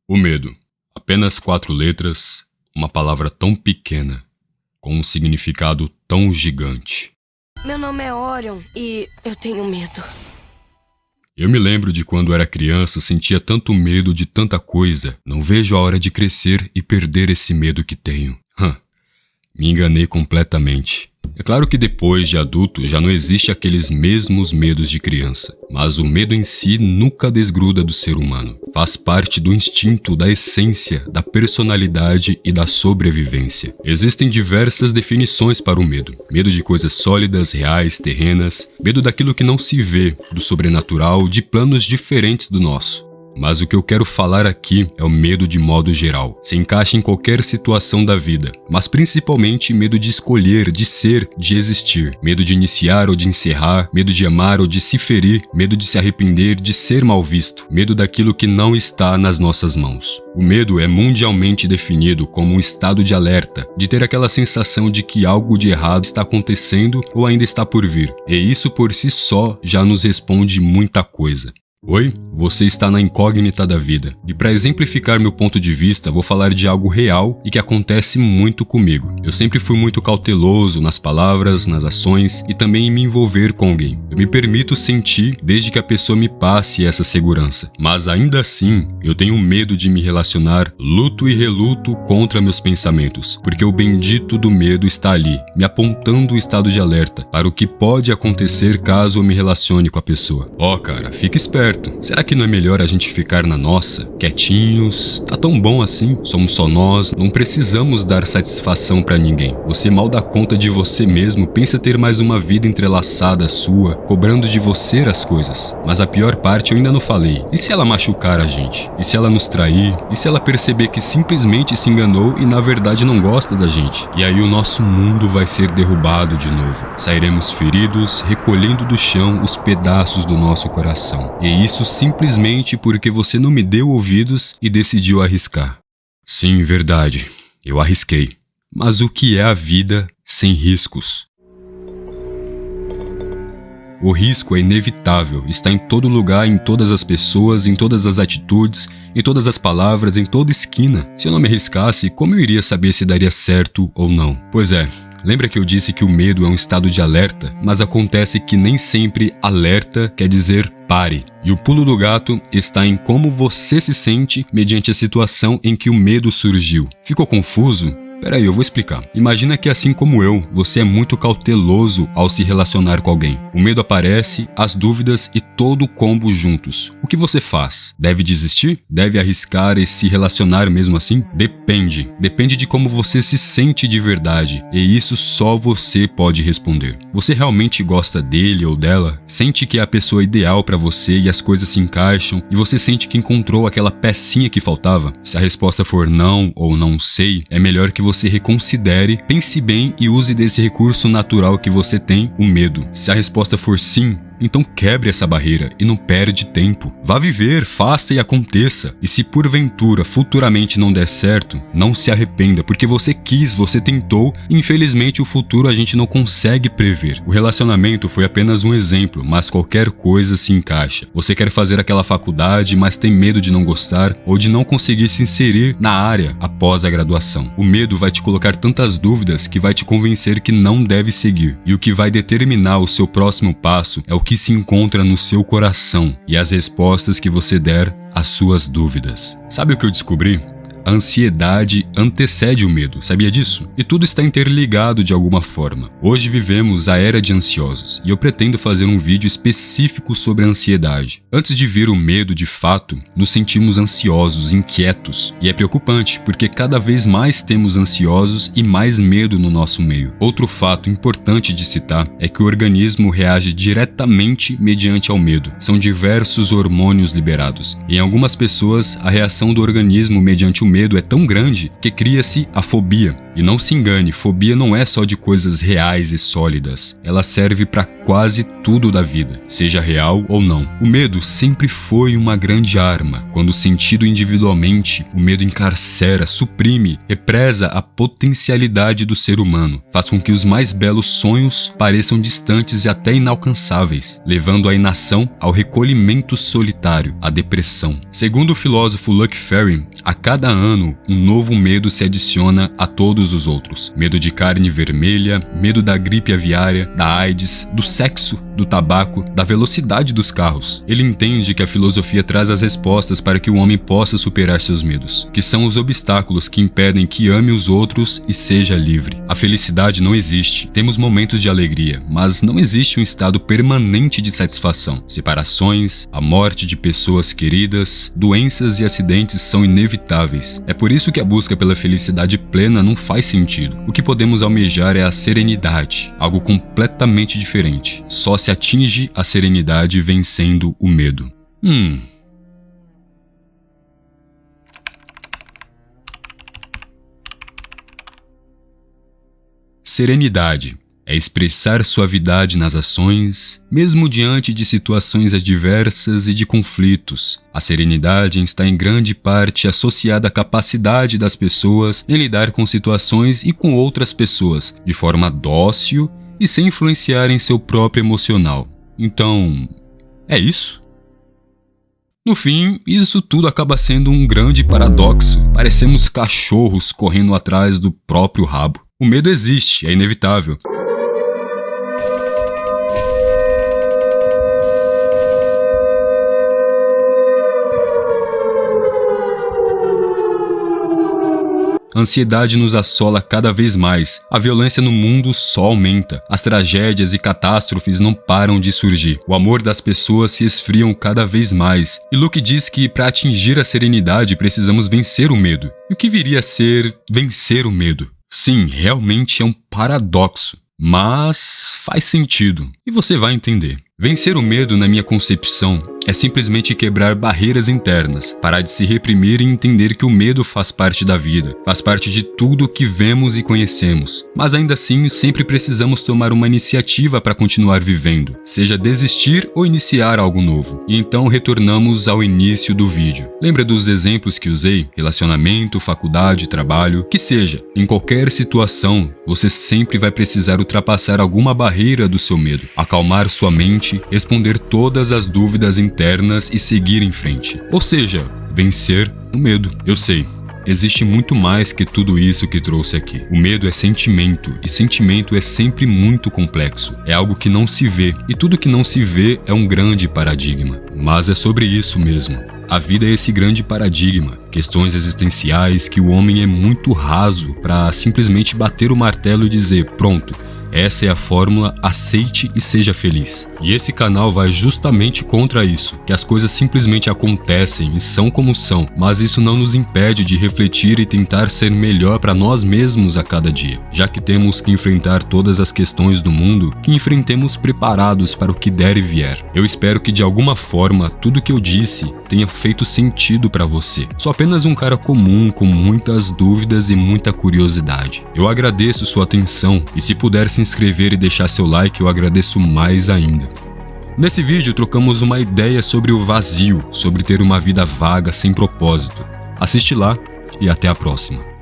O medo. Apenas 4 letras, uma palavra tão pequena, com um significado tão gigante. Meu nome é Orion e eu tenho medo. Eu me lembro de quando era criança, sentia tanto medo de tanta coisa. Não vejo a hora de crescer e perder esse medo que tenho. Me enganei completamente. É claro que depois de adulto já não existe aqueles mesmos medos de criança, mas o medo em si nunca desgruda do ser humano. Faz parte do instinto, da essência, da personalidade e da sobrevivência. Existem diversas definições para o medo. Medo de coisas sólidas, reais, terrenas. Medo daquilo que não se vê, do sobrenatural, de planos diferentes do nosso. Mas o que eu quero falar aqui é o medo de modo geral. Se encaixa em qualquer situação da vida, mas principalmente medo de escolher, de ser, de existir. Medo de iniciar ou de encerrar, medo de amar ou de se ferir, medo de se arrepender, de ser mal visto, medo daquilo que não está nas nossas mãos. O medo é mundialmente definido como um estado de alerta, de ter aquela sensação de que algo de errado está acontecendo ou ainda está por vir. E isso por si só já nos responde muita coisa. Oi, você está na incógnita da vida. E para exemplificar meu ponto de vista, vou falar de algo real e que acontece muito comigo. Eu sempre fui muito cauteloso nas palavras, nas ações e também em me envolver com alguém. Eu me permito sentir desde que a pessoa me passe essa segurança. Mas ainda assim, eu tenho medo de me relacionar, luto e reluto contra meus pensamentos, porque o bendito do medo está ali, me apontando o estado de alerta para o que pode acontecer caso eu me relacione com a pessoa. Cara, fica esperto. Será que não é melhor a gente ficar na nossa, quietinhos? Tá tão bom assim? Somos só nós, não precisamos dar satisfação pra ninguém. Você mal dá conta de você mesmo, pensa ter mais uma vida entrelaçada à sua, cobrando de você as coisas. Mas a pior parte eu ainda não falei. E se ela machucar a gente? E se ela nos trair? E se ela perceber que simplesmente se enganou e na verdade não gosta da gente? E aí o nosso mundo vai ser derrubado de novo. Sairemos feridos, recolhendo do chão os pedaços do nosso coração. E isso simplesmente porque você não me deu ouvidos e decidiu arriscar. Sim, verdade. Eu arrisquei. Mas o que é a vida sem riscos? O risco é inevitável, está em todo lugar, em todas as pessoas, em todas as atitudes, em todas as palavras, em toda esquina. Se eu não me arriscasse, como eu iria saber se daria certo ou não? Pois é. Lembra que eu disse que o medo é um estado de alerta? Mas acontece que nem sempre alerta quer dizer pare. E o pulo do gato está em como você se sente mediante a situação em que o medo surgiu. Ficou confuso? Peraí, eu vou explicar. Imagina que assim como eu, você é muito cauteloso ao se relacionar com alguém. O medo aparece, as dúvidas e todo o combo juntos. O que você faz? Deve desistir? Deve arriscar e se relacionar mesmo assim? Depende. Depende de como você se sente de verdade. E isso só você pode responder. Você realmente gosta dele ou dela? Sente que é a pessoa ideal pra você e as coisas se encaixam? E você sente que encontrou aquela pecinha que faltava? Se a resposta for não ou não sei, é melhor que você reconsidere, pense bem e use desse recurso natural que você tem, o medo. Se a resposta for sim, então quebre essa barreira e não perde tempo. Vá viver, faça e aconteça. E se porventura, futuramente não der certo, não se arrependa, porque você quis, você tentou, e infelizmente o futuro a gente não consegue prever. O relacionamento foi apenas um exemplo, mas qualquer coisa se encaixa. Você quer fazer aquela faculdade, mas tem medo de não gostar ou de não conseguir se inserir na área após a graduação. O medo vai te colocar tantas dúvidas que vai te convencer que não deve seguir. E o que vai determinar o seu próximo passo é o que se encontra no seu coração e as respostas que você der às suas dúvidas. Sabe o que eu descobri? A ansiedade antecede o medo, sabia disso? E tudo está interligado de alguma forma. Hoje vivemos a era de ansiosos, e eu pretendo fazer um vídeo específico sobre a ansiedade. Antes de vir o medo de fato, nos sentimos ansiosos, inquietos, e é preocupante, porque cada vez mais temos ansiosos e mais medo no nosso meio. Outro fato importante de citar é que o organismo reage diretamente mediante ao medo. São diversos hormônios liberados, e em algumas pessoas a reação do organismo mediante o medo é tão grande que cria-se a fobia. E não se engane, fobia não é só de coisas reais e sólidas. Ela serve para quase tudo da vida, seja real ou não. O medo sempre foi uma grande arma. Quando sentido individualmente, o medo encarcera, suprime, represa a potencialidade do ser humano, faz com que os mais belos sonhos pareçam distantes e até inalcançáveis, levando a inação ao recolhimento solitário, à depressão. Segundo o filósofo Luc Ferry, a cada ano um novo medo se adiciona a todos os outros. Medo de carne vermelha, medo da gripe aviária, da AIDS, do sexo, do tabaco, da velocidade dos carros. Ele entende que a filosofia traz as respostas para que o homem possa superar seus medos, que são os obstáculos que impedem que ame os outros e seja livre. A felicidade não existe. Temos momentos de alegria, mas não existe um estado permanente de satisfação. Separações, a morte de pessoas queridas, doenças e acidentes são inevitáveis. É por isso que a busca pela felicidade plena não faz sentido. O que podemos almejar é a serenidade, algo completamente diferente. Só se atinge a serenidade vencendo o medo. Serenidade é expressar suavidade nas ações, mesmo diante de situações adversas e de conflitos. A serenidade está em grande parte associada à capacidade das pessoas em lidar com situações e com outras pessoas, de forma dócil e sem influenciar em seu próprio emocional. Então, é isso? No fim, isso tudo acaba sendo um grande paradoxo. Parecemos cachorros correndo atrás do próprio rabo. O medo existe, é inevitável. A ansiedade nos assola cada vez mais. A violência no mundo só aumenta. As tragédias e catástrofes não param de surgir. O amor das pessoas se esfriam cada vez mais. E Luke diz que para atingir a serenidade precisamos vencer o medo. E o que viria a ser vencer o medo? Sim, realmente é um paradoxo. Mas faz sentido. E você vai entender. Vencer o medo, na minha concepção, é simplesmente quebrar barreiras internas, parar de se reprimir e entender que o medo faz parte da vida, faz parte de tudo que vemos e conhecemos. Mas ainda assim, sempre precisamos tomar uma iniciativa para continuar vivendo, seja desistir ou iniciar algo novo. E então retornamos ao início do vídeo. Lembra dos exemplos que usei? Relacionamento, faculdade, trabalho, que seja. Em qualquer situação, você sempre vai precisar ultrapassar alguma barreira do seu medo, acalmar sua mente, responder todas as dúvidas internas e seguir em frente. Ou seja, vencer o medo. Eu sei, existe muito mais que tudo isso que trouxe aqui. O medo é sentimento, e sentimento é sempre muito complexo. É algo que não se vê, e tudo que não se vê é um grande paradigma. Mas é sobre isso mesmo. A vida é esse grande paradigma, questões existenciais que o homem é muito raso para simplesmente bater o martelo e dizer, pronto, essa é a fórmula, aceite e seja feliz. E esse canal vai justamente contra isso, que as coisas simplesmente acontecem e são como são, mas isso não nos impede de refletir e tentar ser melhor para nós mesmos a cada dia. Já que temos que enfrentar todas as questões do mundo, que enfrentemos preparados para o que der e vier. Eu espero que de alguma forma tudo que eu disse tenha feito sentido para você. Sou apenas um cara comum com muitas dúvidas e muita curiosidade. Eu agradeço sua atenção e se puder se inscrever e deixar seu like, eu agradeço mais ainda. Nesse vídeo trocamos uma ideia sobre o vazio, sobre ter uma vida vaga sem propósito. Assiste lá e até a próxima.